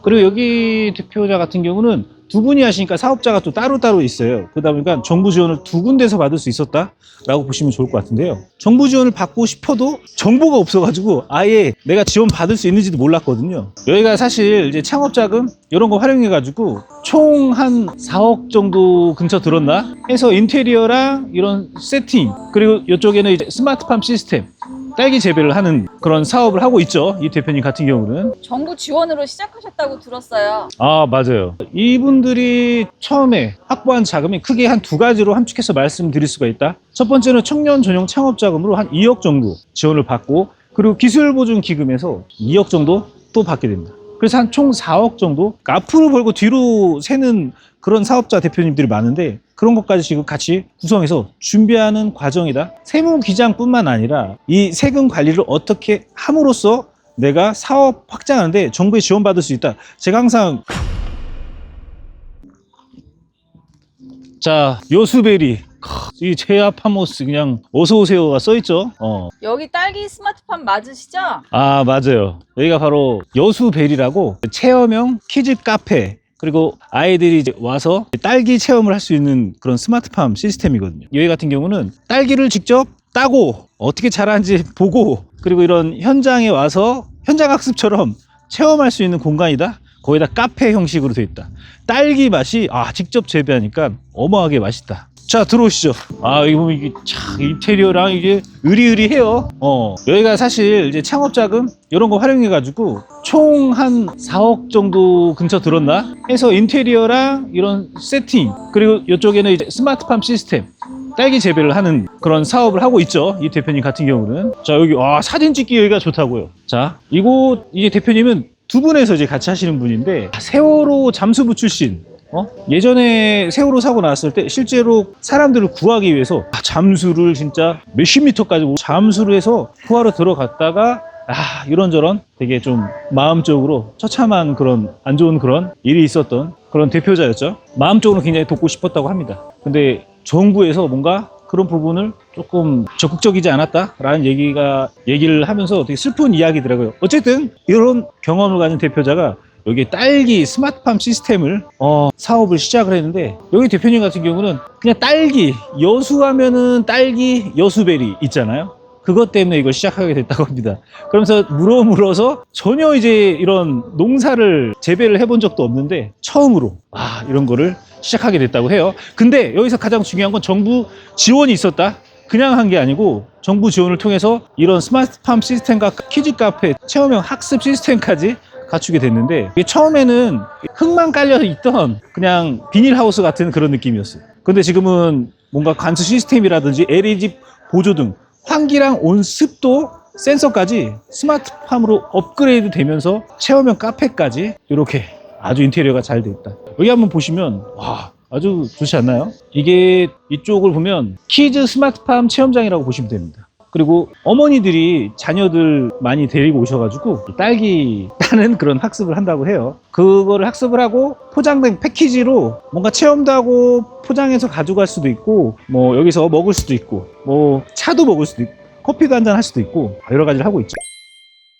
그리고 여기 대표자 같은 경우는 두 분이 하시니까 사업자가 또 따로따로 있어요. 그러다 보니까 정부 지원을 두 군데서 받을 수 있었다라고 보시면 좋을 것 같은데요. 정부 지원을 받고 싶어도 정보가 없어가지고 아예 내가 지원 받을 수 있는지도 몰랐거든요. 여기가 사실 이제 창업자금 이런 거 활용해가지고 총 한 4억 정도 근처 들었나 해서 인테리어랑 이런 세팅, 그리고 이쪽에는 이제 스마트팜 시스템, 딸기 재배를 하는 그런 사업을 하고 있죠. 이 대표님 같은 경우는. 정부 지원으로 시작하셨다고 들었어요. 아, 맞아요. 이분들이 처음에 확보한 자금이 크게 한 두 가지로 함축해서 말씀드릴 수가 있다. 첫 번째는 청년 전용 창업 자금으로 한 2억 정도 지원을 받고, 그리고 기술보증기금에서 2억 정도 또 받게 됩니다. 그래서 한 총 4억 정도, 그러니까 앞으로 벌고 뒤로 새는 그런 사업자 대표님들이 많은데 그런 것까지 지금 같이 구성해서 준비하는 과정이다. 세무기장뿐만 아니라 이 세금 관리를 어떻게 함으로써 내가 사업 확장하는데 정부에 지원받을 수 있다. 제가 항상 자, 여수베리, 이 제아파모스 그냥 어서오세요가 써있죠. 여기 딸기 스마트팜 맞으시죠? 아, 맞아요. 여기가 바로 여수베리라고 체험형 키즈 카페, 그리고 아이들이 이제 와서 딸기 체험을 할 수 있는 그런 스마트팜 시스템이거든요. 여기 같은 경우는 딸기를 직접 따고 어떻게 자라는지 보고, 그리고 이런 현장에 와서 현장 학습처럼 체험할 수 있는 공간이다. 거기다 카페 형식으로 되어 있다. 딸기 맛이 직접 재배하니까 어마하게 맛있다. 자, 들어오시죠. 여기 보면 이게 참 인테리어랑 이게 으리으리해요. 여기가 사실 이제 창업자금 이런 거 활용해가지고 총 한 4억 정도 근처 들었나 해서 인테리어랑 이런 세팅, 그리고 이쪽에는 이제 스마트팜 시스템, 딸기 재배를 하는 그런 사업을 하고 있죠. 이 대표님 같은 경우는. 자, 여기 사진 찍기 여기가 좋다고요. 자, 이곳 이제 대표님은 두 분에서 이제 같이 하시는 분인데, 세월호 잠수부 출신. 예전에 세월호 사고 났을 때 실제로 사람들을 구하기 위해서 잠수를 진짜 몇십 미터까지 잠수를 해서 구하러 들어갔다가 이런저런 되게 좀 마음적으로 처참한 그런 안 좋은 그런 일이 있었던 그런 대표자였죠. 마음적으로 굉장히 돕고 싶었다고 합니다. 근데 정부에서 뭔가 그런 부분을 조금 적극적이지 않았다라는 얘기를 하면서 되게 슬픈 이야기더라고요. 어쨌든 이런 경험을 가진 대표자가 여기 딸기 스마트팜 시스템을 사업을 시작을 했는데, 여기 대표님 같은 경우는 그냥 딸기, 여수하면은 딸기 여수베리 있잖아요. 그것 때문에 이걸 시작하게 됐다고 합니다. 그러면서 물어서 전혀 이제 이런 농사를 재배를 해본 적도 없는데 처음으로 이런 거를 시작하게 됐다고 해요. 근데 여기서 가장 중요한 건 정부 지원이 있었다. 그냥 한 게 아니고 정부 지원을 통해서 이런 스마트팜 시스템과 키즈 카페 체험형 학습 시스템까지 갖추게 됐는데, 이게 처음에는 흙만 깔려 있던 그냥 비닐하우스 같은 그런 느낌이었어요. 근데 지금은 뭔가 관수 시스템이라든지 LED 보조 등 환기랑 온습도 센서까지 스마트팜으로 업그레이드 되면서 체험형 카페까지 이렇게 아주 인테리어가 잘 돼 있다. 여기 한번 보시면 아주 좋지 않나요? 이게 이쪽을 보면 키즈 스마트팜 체험장이라고 보시면 됩니다. 그리고 어머니들이 자녀들 많이 데리고 오셔가지고 딸기 따는 그런 학습을 한다고 해요. 그거를 학습을 하고 포장된 패키지로 뭔가 체험도 하고 포장해서 가져갈 수도 있고, 뭐 여기서 먹을 수도 있고, 뭐 차도 먹을 수도 있고, 커피도 한잔 할 수도 있고, 여러 가지를 하고 있죠.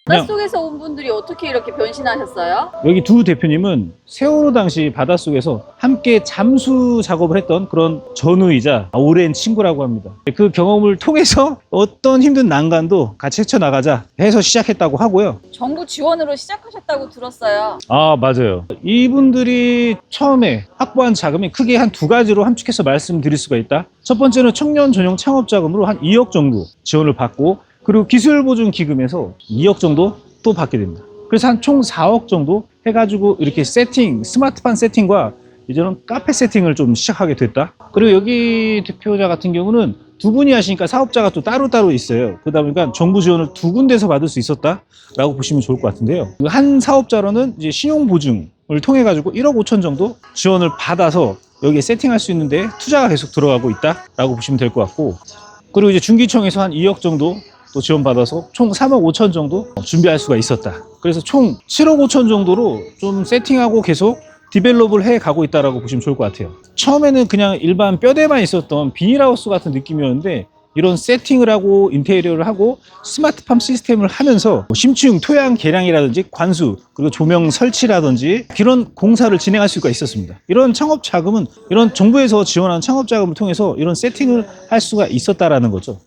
바닷속에서 온 분들이 어떻게 이렇게 변신하셨어요? 여기 두 대표님은 세월호 당시 바닷속에서 함께 잠수 작업을 했던 그런 전우이자 오랜 친구라고 합니다. 그 경험을 통해서 어떤 힘든 난간도 같이 헤쳐나가자 해서 시작했다고 하고요. 정부 지원으로 시작하셨다고 들었어요. 맞아요. 이분들이 처음에 확보한 자금이 크게 한 두 가지로 함축해서 말씀드릴 수가 있다. 첫 번째는 청년 전용 창업 자금으로 한 2억 정도 지원을 받고, 그리고 기술보증기금에서 2억 정도 또 받게 됩니다. 그래서 한 총 4억 정도 해가지고 이렇게 세팅, 스마트팜 세팅과 이제는 카페 세팅을 좀 시작하게 됐다. 그리고 여기 대표자 같은 경우는 두 분이 하시니까 사업자가 또 따로따로 있어요. 그러다 보니까 정부 지원을 두 군데서 받을 수 있었다라고 보시면 좋을 것 같은데요. 한 사업자로는 이제 신용보증을 통해가지고 1억 5천 정도 지원을 받아서 여기에 세팅할 수 있는데 투자가 계속 들어가고 있다라고 보시면 될 것 같고, 그리고 이제 중기청에서 한 2억 정도 또 지원받아서 총 3억 5천 정도 준비할 수가 있었다. 그래서 총 7억 5천 정도로 좀 세팅하고 계속 디벨롭을 해 가고 있다라고 보시면 좋을 것 같아요. 처음에는 그냥 일반 뼈대만 있었던 비닐하우스 같은 느낌이었는데 이런 세팅을 하고 인테리어를 하고 스마트팜 시스템을 하면서 심층 토양 개량이라든지 관수 그리고 조명 설치라든지 이런 공사를 진행할 수가 있었습니다. 이런 창업 자금은 이런 정부에서 지원하는 창업 자금을 통해서 이런 세팅을 할 수가 있었다라는 거죠.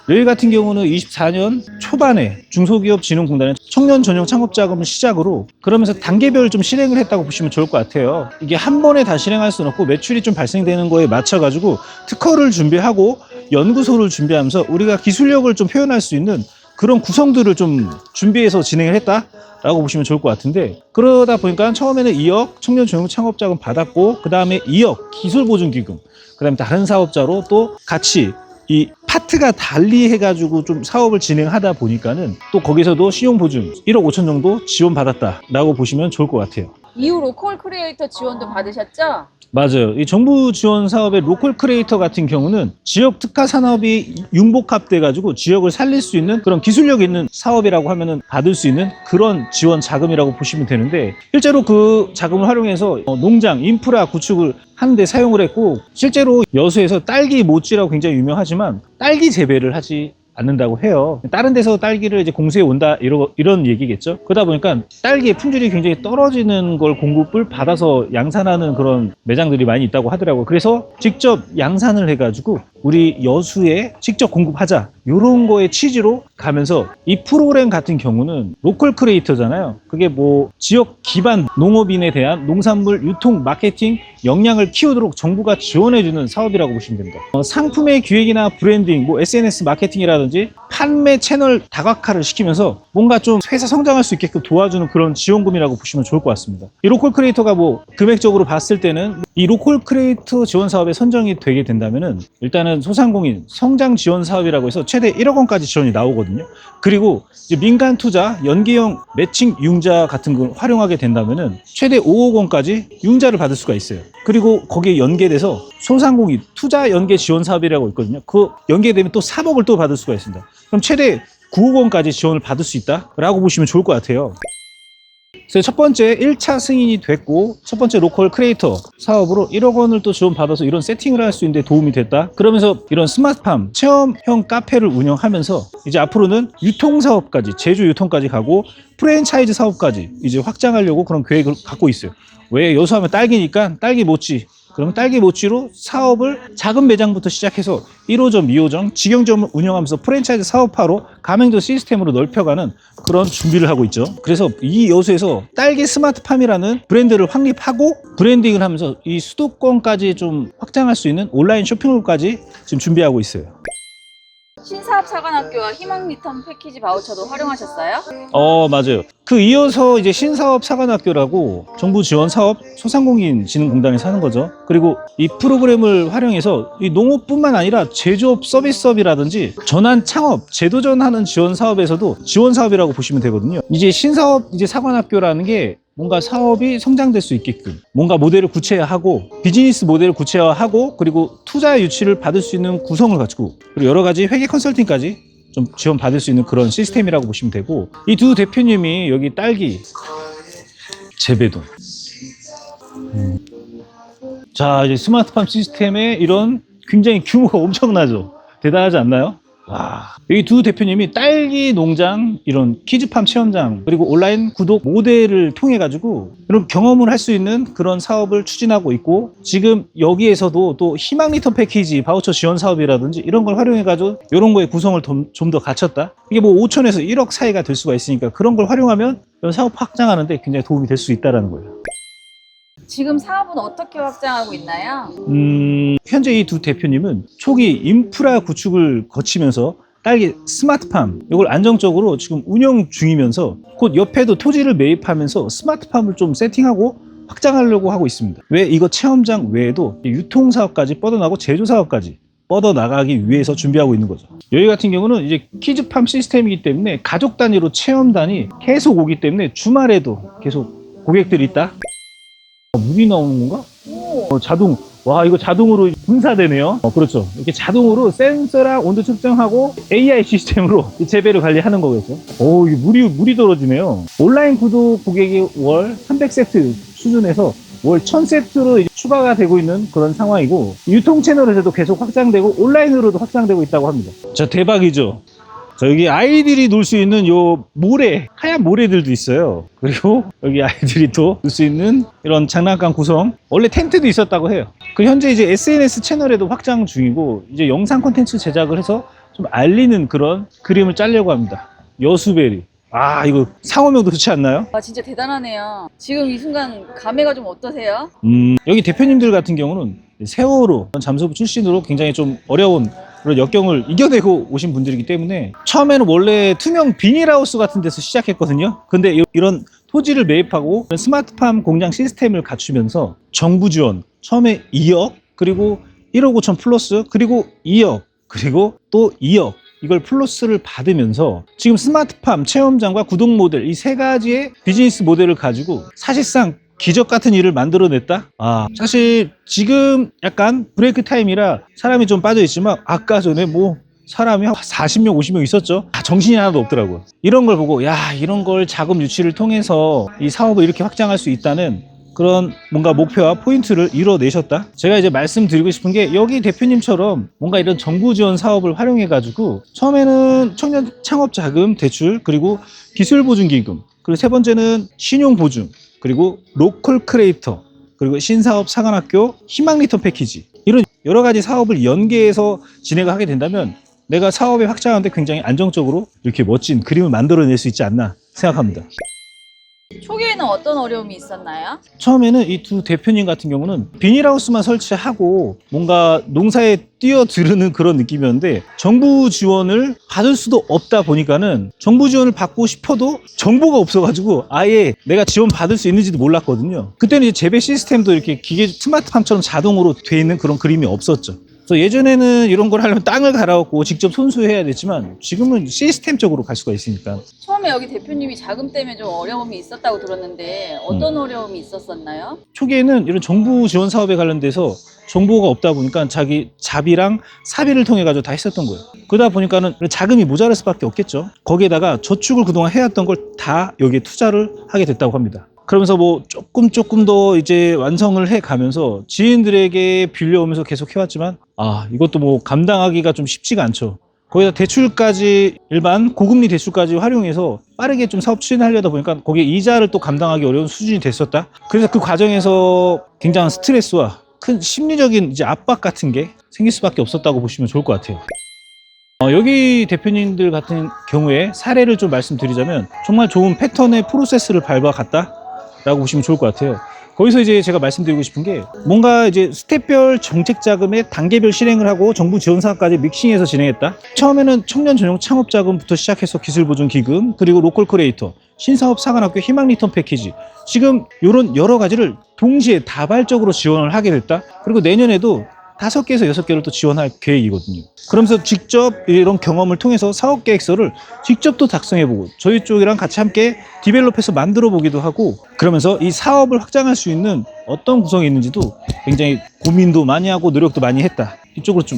여기 같은 경우는 24년 초반에 중소기업진흥공단의 청년 전용 창업 자금을 시작으로 그러면서 단계별 좀 실행을 했다고 보시면 좋을 것 같아요. 이게 한 번에 다 실행할 수는 없고 매출이 좀 발생되는 거에 맞춰가지고 특허를 준비하고 연구소를 준비하면서 우리가 기술력을 좀 표현할 수 있는 그런 구성들을 좀 준비해서 진행을 했다라고 보시면 좋을 것 같은데, 그러다 보니까 처음에는 2억 청년 전용 창업 자금 받았고 그 다음에 2억 기술보증기금, 그 다음에 다른 사업자로 또 같이 이 파트가 달리 해가지고 좀 사업을 진행하다 보니까는 또 거기서도 신용보증 1억 5천 정도 지원받았다라고 보시면 좋을 것 같아요. 이후 로컬 크리에이터 지원도 받으셨죠? 맞아요. 이 정부 지원 사업의 로컬 크리에이터 같은 경우는 지역 특화 산업이 융복합돼가지고 지역을 살릴 수 있는 그런 기술력 있는 사업이라고 하면은 받을 수 있는 그런 지원 자금이라고 보시면 되는데, 실제로 그 자금을 활용해서 농장, 인프라 구축을 하는데 사용을 했고, 실제로 여수에서 딸기 모찌라고 굉장히 유명하지만 딸기 재배를 하지 않는다고 해요. 다른 데서 딸기를 이제 공수해 온다 이런 얘기겠죠. 그러다 보니까 딸기의 품질이 굉장히 떨어지는 걸 공급을 받아서 양산하는 그런 매장들이 많이 있다고 하더라고요. 그래서 직접 양산을 해가지고 우리 여수에 직접 공급하자, 이런 거의 취지로 가면서 이 프로그램 같은 경우는 로컬 크리에이터잖아요. 그게 뭐 지역 기반 농업인에 대한 농산물 유통 마케팅 역량을 키우도록 정부가 지원해주는 사업이라고 보시면 됩니다. 상품의 기획이나 브랜딩, 뭐 SNS 마케팅이라든지 판매 채널 다각화를 시키면서 뭔가 좀 회사 성장할 수 있게끔 도와주는 그런 지원금이라고 보시면 좋을 것 같습니다. 이 로컬 크리에이터가 뭐 금액적으로 봤을 때는 이 로컬 크리에이터 지원 사업에 선정이 되게 된다면은 일단은 소상공인 성장 지원 사업이라고 해서 최대 1억 원까지 지원이 나오거든요. 그리고 이제 민간 투자 연계형 매칭 융자 같은 걸 활용하게 된다면은 최대 5억 원까지 융자를 받을 수가 있어요. 그리고 거기에 연계돼서 소상공인 투자 연계 지원 사업이라고 있거든요. 그 연계되면 또 3억을 또 받을 수가 있습니다. 그럼 최대 9억 원까지 지원을 받을 수 있다라고 보시면 좋을 것 같아요. 그래서 첫 번째 1차 승인이 됐고, 첫 번째 로컬 크리에이터 사업으로 1억 원을 또 지원받아서 이런 세팅을 할 수 있는데 도움이 됐다. 그러면서 이런 스마트팜 체험형 카페를 운영하면서 이제 앞으로는 유통사업까지, 제조 유통까지 가고 프랜차이즈 사업까지 이제 확장하려고 그런 계획을 갖고 있어요. 왜? 여수하면 딸기니까 딸기 모찌, 그러면 딸기 모찌로 사업을 작은 매장부터 시작해서 1호점, 2호점, 직영점을 운영하면서 프랜차이즈 사업화로 가맹점 시스템으로 넓혀가는 그런 준비를 하고 있죠. 그래서 이 여수에서 딸기 스마트팜이라는 브랜드를 확립하고 브랜딩을 하면서 이 수도권까지 좀 확장할 수 있는 온라인 쇼핑몰까지 지금 준비하고 있어요. 신사업 사관학교와 희망 리턴 패키지 바우처도 활용하셨어요? 맞아요. 그 이어서 이제 신사업 사관학교라고 정부 지원 사업 소상공인 진흥공단에서 하는 거죠. 그리고 이 프로그램을 활용해서 이 농업뿐만 아니라 제조업 서비스업이라든지 전환 창업 재도전하는 지원 사업에서도 지원 사업이라고 보시면 되거든요. 이제 신사업 이제 사관학교라는 게 뭔가 사업이 성장될 수 있게끔 뭔가 모델을 구체화하고 비즈니스 모델을 구체화하고 그리고 투자 유치를 받을 수 있는 구성을 가지고 그리고 여러 가지 회계 컨설팅까지 좀 지원받을 수 있는 그런 시스템이라고 보시면 되고, 이 두 대표님이 여기 딸기 재배동 자 이제 스마트팜 시스템의 이런 굉장히 규모가 엄청나죠. 대단하지 않나요? 와, 여기 두 대표님이 딸기 농장, 이런 키즈팜 체험장, 그리고 온라인 구독 모델을 통해 가지고 이런 경험을 할 수 있는 그런 사업을 추진하고 있고, 지금 여기에서도 또 희망 리턴 패키지 바우처 지원 사업이라든지 이런 걸 활용해 가지고 이런 거에 구성을 좀 더 갖췄다. 이게 뭐 5천에서 1억 사이가 될 수가 있으니까 그런 걸 활용하면 이런 사업 확장하는데 굉장히 도움이 될 수 있다는 거예요. 지금 사업은 어떻게 확장하고 있나요? 현재 이 두 대표님은 초기 인프라 구축을 거치면서 딸기 스마트팜 이걸 안정적으로 지금 운영 중이면서 곧 옆에도 토지를 매입하면서 스마트팜을 좀 세팅하고 확장하려고 하고 있습니다. 왜? 이거 체험장 외에도 유통사업까지 뻗어나가고 제조사업까지 뻗어나가기 위해서 준비하고 있는 거죠. 여기 같은 경우는 이제 키즈팜 시스템이기 때문에 가족 단위로 체험 단위 계속 오기 때문에 주말에도 계속 고객들이 있다. 물이 나오는 건가? 자동. 와, 이거 자동으로 분사되네요. 그렇죠. 이렇게 자동으로 센서랑 온도 측정하고 AI 시스템으로 재배를 관리하는 거겠죠. 이게 물이 떨어지네요. 온라인 구독 고객이 월 300세트 수준에서 월 1000세트로 이제 추가가 되고 있는 그런 상황이고, 유통 채널에서도 계속 확장되고 온라인으로도 확장되고 있다고 합니다. 자, 대박이죠. 자, 여기 아이들이 놀 수 있는 요 모래, 하얀 모래들도 있어요. 그리고 여기 아이들이 또 놀 수 있는 이런 장난감 구성, 원래 텐트도 있었다고 해요. 그 현재 이제 SNS 채널에도 확장 중이고, 이제 영상 콘텐츠 제작을 해서 좀 알리는 그런 그림을 짜려고 합니다. 여수베리. 아, 이거 상호명도 좋지 않나요? 와, 진짜 대단하네요. 지금 이 순간 감회가 좀 어떠세요? 여기 대표님들 같은 경우는 세월호 잠수부 출신으로 굉장히 좀 어려운 그런 역경을 이겨내고 오신 분들이기 때문에, 처음에는 원래 투명 비닐하우스 같은 데서 시작했거든요. 근데 이런 토지를 매입하고 스마트팜 공장 시스템을 갖추면서 정부 지원 처음에 2억, 그리고 1억 5천 플러스, 그리고 2억, 그리고 또 2억, 이걸 플러스를 받으면서 지금 스마트팜 체험장과 구독 모델, 이 세 가지의 비즈니스 모델을 가지고 사실상 기적 같은 일을 만들어냈다? 사실 지금 약간 브레이크 타임이라 사람이 좀 빠져있지만, 아까 전에 뭐 사람이 한 40명, 50명 있었죠? 정신이 하나도 없더라고요. 이런 걸 보고, 야, 이런 걸 자금 유치를 통해서 이 사업을 이렇게 확장할 수 있다는 그런 뭔가 목표와 포인트를 이뤄내셨다. 제가 이제 말씀드리고 싶은 게, 여기 대표님처럼 뭔가 이런 정부 지원 사업을 활용해 가지고 처음에는 청년 창업 자금 대출, 그리고 기술 보증 기금, 그리고 세 번째는 신용 보증, 그리고 로컬 크리에이터, 그리고 신사업 사관학교 희망 리턴 패키지, 이런 여러 가지 사업을 연계해서 진행을 하게 된다면 내가 사업에 확장하는데 굉장히 안정적으로 이렇게 멋진 그림을 만들어낼 수 있지 않나 생각합니다. 초기에는 어떤 어려움이 있었나요? 처음에는 이 두 대표님 같은 경우는 비닐하우스만 설치하고 뭔가 농사에 뛰어드는 그런 느낌이었는데, 정부 지원을 받을 수도 없다 보니까는 정부 지원을 받고 싶어도 정보가 없어가지고 아예 내가 지원 받을 수 있는지도 몰랐거든요. 그때는 이제 재배 시스템도 이렇게 기계 스마트팜처럼 자동으로 돼 있는 그런 그림이 없었죠. 그래서 예전에는 이런 걸 하려면 땅을 갈아엎고 직접 손수해야 됐지만, 지금은 시스템적으로 갈 수가 있으니까. 처음에 여기 대표님이 자금 때문에 좀 어려움이 있었다고 들었는데 어떤 어려움이 있었었나요? 초기에는 이런 정부 지원 사업에 관련돼서 정보가 없다 보니까 자기 자비랑 사비를 통해 가지고 다 했었던 거예요. 그러다 보니까는 자금이 모자랄 수밖에 없겠죠. 거기에다가 저축을 그동안 해왔던 걸 다 여기에 투자를 하게 됐다고 합니다. 그러면서 뭐 조금 더 이제 완성을 해 가면서 지인들에게 빌려오면서 계속 해왔지만, 이것도 뭐 감당하기가 좀 쉽지가 않죠. 거기다 대출까지, 일반 고금리 대출까지 활용해서 빠르게 좀 사업 추진하려다 보니까 거기에 이자를 또 감당하기 어려운 수준이 됐었다. 그래서 그 과정에서 굉장한 스트레스와 큰 심리적인 이제 압박 같은 게 생길 수밖에 없었다고 보시면 좋을 것 같아요. 여기 대표님들 같은 경우에 사례를 좀 말씀드리자면, 정말 좋은 패턴의 프로세스를 밟아갔다 라고 보시면 좋을 것 같아요. 거기서 이제 제가 말씀드리고 싶은 게, 뭔가 이제 스텝별 정책 자금의 단계별 실행을 하고 정부 지원 사업까지 믹싱해서 진행했다. 처음에는 청년 전용 창업 자금부터 시작해서 기술 보증 기금, 그리고 로컬 크리에이터, 신사업 사관학교 희망 리턴 패키지, 지금 이런 여러 가지를 동시에 다발적으로 지원을 하게 됐다. 그리고 내년에도 5개에서 6개를 또 지원할 계획이거든요. 그러면서 직접 이런 경험을 통해서 사업 계획서를 직접 또 작성해보고 저희 쪽이랑 같이 함께 디벨롭해서 만들어 보기도 하고, 그러면서 이 사업을 확장할 수 있는 어떤 구성이 있는지도 굉장히 고민도 많이 하고 노력도 많이 했다. 이쪽으로 좀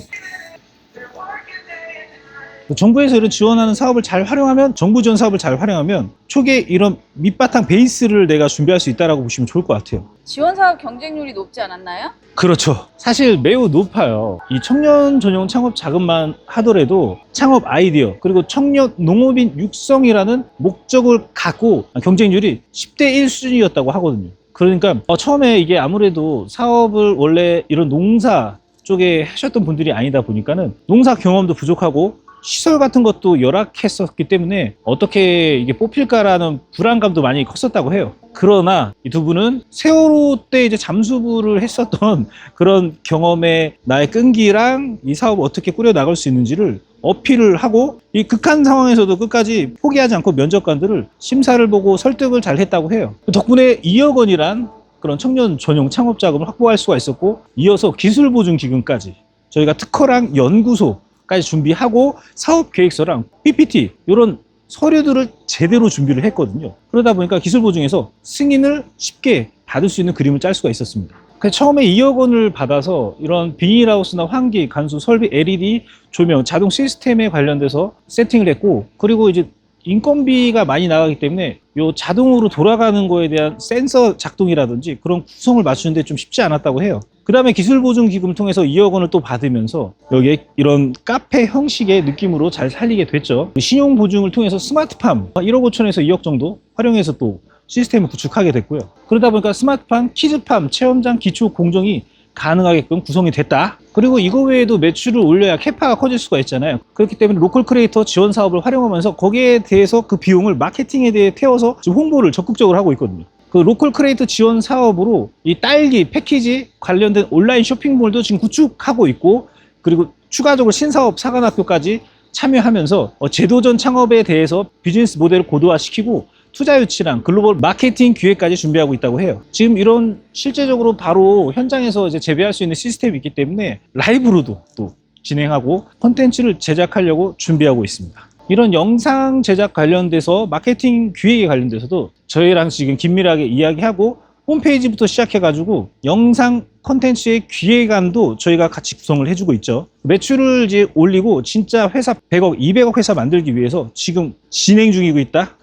정부에서 이런 지원하는 사업을 잘 활용하면, 정부 지원 사업을 잘 활용하면 초기에 이런 밑바탕 베이스를 내가 준비할 수 있다고 보시면 좋을 것 같아요. 지원 사업 경쟁률이 높지 않았나요? 그렇죠. 사실 매우 높아요. 이 청년 전용 창업 자금만 하더라도 창업 아이디어, 그리고 청년 농업인 육성이라는 목적을 갖고 경쟁률이 10대 1 수준이었다고 하거든요. 그러니까 처음에 이게 아무래도 사업을 원래 이런 농사 쪽에 하셨던 분들이 아니다 보니까는 농사 경험도 부족하고 시설 같은 것도 열악했었기 때문에 어떻게 이게 뽑힐까라는 불안감도 많이 컸었다고 해요. 그러나 이 두 분은 세월호 때 이제 잠수부를 했었던 그런 경험에 나의 끈기랑 이 사업을 어떻게 꾸려 나갈 수 있는지를 어필을 하고, 이 극한 상황에서도 끝까지 포기하지 않고 면접관들을 심사를 보고 설득을 잘 했다고 해요. 덕분에 2억 원이란 그런 청년 전용 창업 자금을 확보할 수가 있었고, 이어서 기술 보증 기금까지 저희가 특허랑 연구소까지 준비하고 사업 계획서랑 PPT 이런 서류들을 제대로 준비를 했거든요. 그러다 보니까 기술 보증에서 승인을 쉽게 받을 수 있는 그림을 짤 수가 있었습니다. 처음에 2억 원을 받아서 이런 비닐하우스나 환기, 간수, 설비, LED, 조명, 자동 시스템에 관련돼서 세팅을 했고, 그리고 이제 인건비가 많이 나가기 때문에 요 자동으로 돌아가는 거에 대한 센서 작동이라든지 그런 구성을 맞추는데 좀 쉽지 않았다고 해요. 그 다음에 기술보증기금을 통해서 2억 원을 또 받으면서 여기에 이런 카페 형식의 느낌으로 잘 살리게 됐죠. 신용보증을 통해서 스마트팜 1억 5천에서 2억 정도 활용해서 또 시스템을 구축하게 됐고요. 그러다 보니까 스마트팜, 키즈팜, 체험장, 기초 공정이 가능하게끔 구성이 됐다. 그리고 이거 외에도 매출을 올려야 캐파가 커질 수가 있잖아요. 그렇기 때문에 로컬 크리에이터 지원 사업을 활용하면서 거기에 대해서 그 비용을 마케팅에 대해 태워서 지금 홍보를 적극적으로 하고 있거든요. 그 로컬 크리에이터 지원 사업으로 이 딸기 패키지 관련된 온라인 쇼핑몰도 지금 구축하고 있고, 그리고 추가적으로 신사업 사관학교까지 참여하면서 제도전 창업에 대해서 비즈니스 모델을 고도화시키고 투자 유치랑 글로벌 마케팅 기획까지 준비하고 있다고 해요. 지금 이런 실제적으로 바로 현장에서 이제 재배할 수 있는 시스템이 있기 때문에 라이브로도 또 진행하고 콘텐츠를 제작하려고 준비하고 있습니다. 이런 영상 제작 관련돼서 마케팅 기획에 관련돼서도 저희랑 지금 긴밀하게 이야기하고 홈페이지부터 시작해가지고 영상 콘텐츠의 기획안도 저희가 같이 구성을 해주고 있죠. 매출을 이제 올리고 진짜 회사 100억, 200억 회사 만들기 위해서 지금 진행 중이고 있다.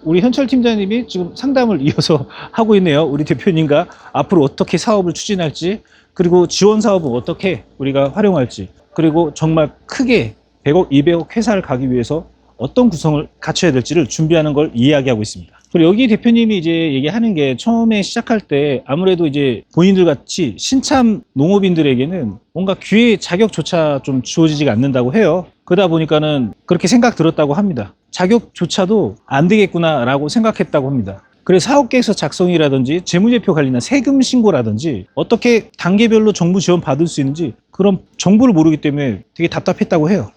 우리 현철 팀장님이 지금 상담을 이어서 하고 있네요. 우리 대표님과 앞으로 어떻게 사업을 추진할지, 그리고 지원 사업은 어떻게 우리가 활용할지, 그리고 정말 크게 100억, 200억 회사를 가기 위해서 어떤 구성을 갖춰야 될지를 준비하는 걸 이야기하고 있습니다. 그리고 여기 대표님이 이제 얘기하는 게 처음에 시작할 때 아무래도 이제 본인들 같이 신참 농업인들에게는 뭔가 기회 자격조차 좀 주어지지가 않는다고 해요. 그러다 보니까는 그렇게 생각 들었다고 합니다. 자격조차도 안 되겠구나라고 생각했다고 합니다. 그래서 사업계획서 작성이라든지 재무제표 관리나 세금 신고라든지 어떻게 단계별로 정부 지원 받을 수 있는지 그런 정보를 모르기 때문에 되게 답답했다고 해요.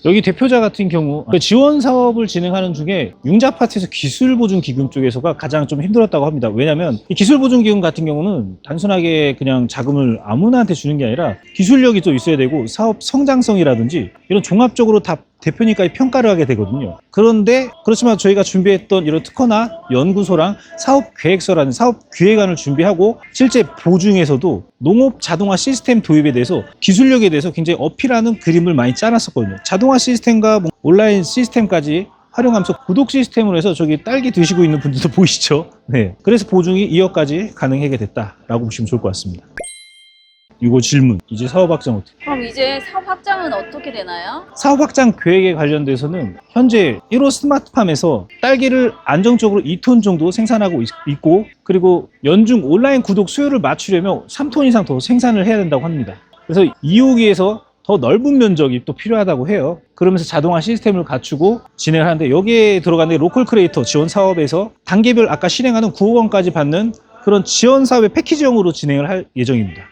여기 대표자 같은 경우 지원 사업을 진행하는 중에 융자 파트에서 기술보증기금 쪽에서가 가장 좀 힘들었다고 합니다. 왜냐하면 이 기술보증기금 같은 경우는 단순하게 그냥 자금을 아무나한테 주는 게 아니라 기술력이 또 있어야 되고 사업 성장성이라든지 이런 종합적으로 다 대표님까지 평가를 하게 되거든요. 그런데 그렇지만 저희가 준비했던 이런 특허나 연구소랑 사업계획서라는 사업기획안을 준비하고 실제 보증에서도 농업 자동화 시스템 도입에 대해서 기술력에 대해서 굉장히 어필하는 그림을 많이 짜놨었거든요. 자동화 시스템과 온라인 시스템까지 활용하면서 구독 시스템으로 해서 저기 딸기 드시고 있는 분들도 보이시죠? 네. 그래서 보증이 2억까지 가능하게 됐다라고 보시면 좋을 것 같습니다. 이거 질문. 이제 사업 확장 어떻게? 그럼 이제 사업 확장은 어떻게 되나요? 사업 확장 계획에 관련돼서는 현재 1호 스마트팜에서 딸기를 안정적으로 2톤 정도 생산하고 있고, 그리고 연중 온라인 구독 수요를 맞추려면 3톤 이상 더 생산을 해야 된다고 합니다. 그래서 2호기에서 더 넓은 면적이 또 필요하다고 해요. 그러면서 자동화 시스템을 갖추고 진행을 하는데, 여기에 들어가는 로컬 크리에이터 지원 사업에서 단계별 아까 실행하는 9억 원까지 받는 그런 지원 사업의 패키지형으로 진행을 할 예정입니다.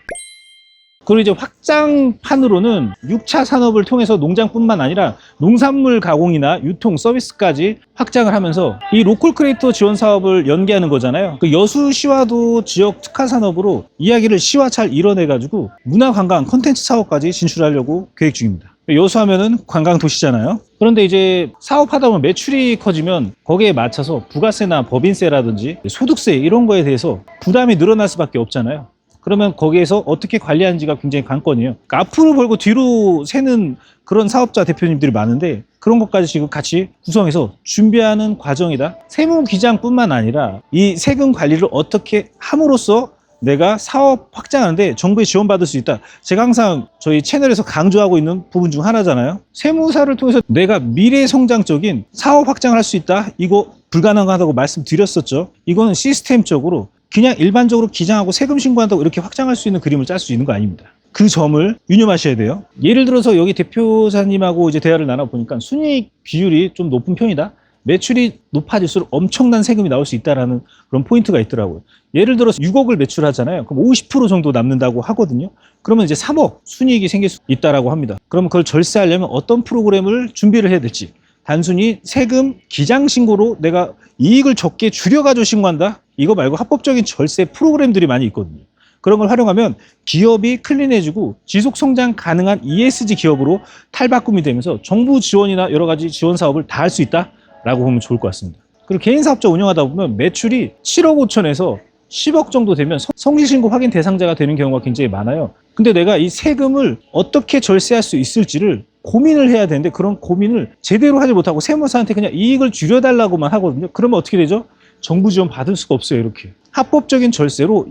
그리고 이제 확장판으로는 6차 산업을 통해서 농장뿐만 아니라 농산물 가공이나 유통 서비스까지 확장을 하면서 이 로컬 크리에이터 지원 사업을 연계하는 거잖아요. 그 여수시와도 지역 특화 산업으로 이야기를 시와 잘 이뤄내가지고 문화관광 콘텐츠 사업까지 진출하려고 계획 중입니다. 여수하면은 관광 도시잖아요. 그런데 이제 사업하다 보면 매출이 커지면 거기에 맞춰서 부가세나 법인세라든지 소득세 이런 거에 대해서 부담이 늘어날 수밖에 없잖아요. 그러면 거기에서 어떻게 관리하는지가 굉장히 관건이에요. 그러니까 앞으로 벌고 뒤로 새는 그런 사업자 대표님들이 많은데 그런 것까지 지금 같이 구성해서 준비하는 과정이다. 세무기장뿐만 아니라 이 세금 관리를 어떻게 함으로써 내가 사업 확장하는데 정부의 지원받을 수 있다. 제가 항상 저희 채널에서 강조하고 있는 부분 중 하나잖아요. 세무사를 통해서 내가 미래 성장적인 사업 확장을 할 수 있다. 이거 불가능하다고 말씀드렸었죠. 이거는 시스템적으로 그냥 일반적으로 기장하고 세금 신고한다고 이렇게 확장할 수 있는 그림을 짤 수 있는 거 아닙니다. 그 점을 유념하셔야 돼요. 예를 들어서 여기 대표사님하고 이제 대화를 나눠보니까 순이익 비율이 좀 높은 편이다. 매출이 높아질수록 엄청난 세금이 나올 수 있다라는 그런 포인트가 있더라고요. 예를 들어서 6억을 매출하잖아요. 그럼 50% 정도 남는다고 하거든요. 그러면 이제 3억 순이익이 생길 수 있다라고 합니다. 그러면 그걸 절세하려면 어떤 프로그램을 준비를 해야 될지. 단순히 세금 기장 신고로 내가 이익을 적게 줄여가지고 신고한다? 이거 말고 합법적인 절세 프로그램들이 많이 있거든요. 그런 걸 활용하면 기업이 클린해지고 지속 성장 가능한 ESG 기업으로 탈바꿈이 되면서 정부 지원이나 여러 가지 지원 사업을 다 할 수 있다라고 보면 좋을 것 같습니다. 그리고 개인 사업자 운영하다 보면 매출이 7억 5천에서 10억 정도 되면 성실신고 확인 대상자가 되는 경우가 굉장히 많아요. 근데 내가 이 세금을 어떻게 절세할 수 있을지를 고민을 해야 되는데 그런 고민을 제대로 하지 못하고 세무사한테 그냥 이익을 줄여달라고만 하거든요. 그러면 어떻게 되죠? 정부 지원 받을 수가 없어요. 이렇게 합법적인 절세로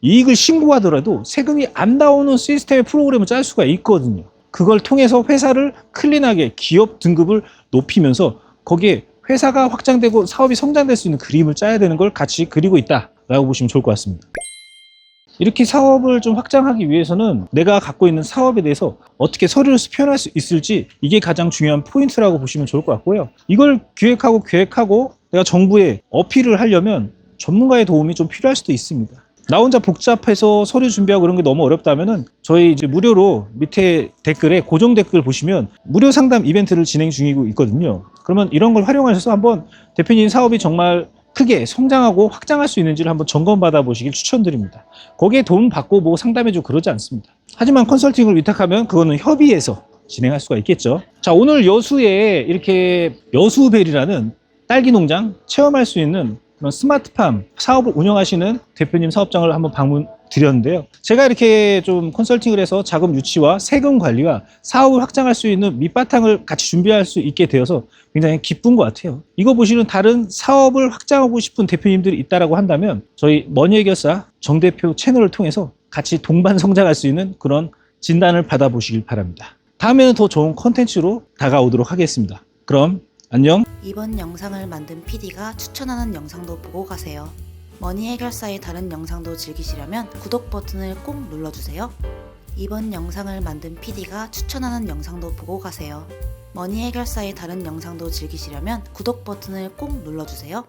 이익을 신고하더라도 세금이 안 나오는 시스템의 프로그램을 짤 수가 있거든요. 그걸 통해서 회사를 클린하게 기업 등급을 높이면서 거기에 회사가 확장되고 사업이 성장될 수 있는 그림을 짜야 되는 걸 같이 그리고 있다라고 보시면 좋을 것 같습니다. 이렇게 사업을 좀 확장하기 위해서는 내가 갖고 있는 사업에 대해서 어떻게 서류를 표현할 수 있을지 이게 가장 중요한 포인트라고 보시면 좋을 것 같고요. 이걸 기획하고 내가 정부에 어필을 하려면 전문가의 도움이 좀 필요할 수도 있습니다. 나 혼자 복잡해서 서류 준비하고 그런 게 너무 어렵다면은 저희 이제 무료로 밑에 댓글에 고정 댓글 보시면 무료 상담 이벤트를 진행 중이고 있거든요. 그러면 이런 걸 활용하셔서 한번 대표님 사업이 정말 크게 성장하고 확장할 수 있는지를 한번 점검받아 보시길 추천드립니다. 거기에 돈 받고 뭐 상담해주고 그러지 않습니다. 하지만 컨설팅을 위탁하면 그거는 협의해서 진행할 수가 있겠죠. 자, 오늘 여수에 이렇게 여수벨이라는 딸기 농장 체험할 수 있는 그런 스마트팜 사업을 운영하시는 대표님 사업장을 한번 방문 드렸는데요. 제가 이렇게 좀 컨설팅을 해서 자금 유치와 세금 관리와 사업을 확장할 수 있는 밑바탕을 같이 준비할 수 있게 되어서 굉장히 기쁜 것 같아요. 이거 보시는 다른 사업을 확장하고 싶은 대표님들이 있다라고 한다면 저희 머니해결사 정 대표 채널을 통해서 같이 동반 성장할 수 있는 그런 진단을 받아보시길 바랍니다. 다음에는 더 좋은 컨텐츠로 다가오도록 하겠습니다. 그럼 안녕. 이번 영상을 만든 PD가 추천하는 영상도 보고 가세요. 머니 해결사의 다른 영상도 즐기시려면 구독 버튼을 꼭 눌러주세요. 이번 영상을 만든 PD가 추천하는 영상도 보고 가세요. 머니 해결사의 다른 영상도 즐기시려면 구독 버튼을 꼭 눌러주세요.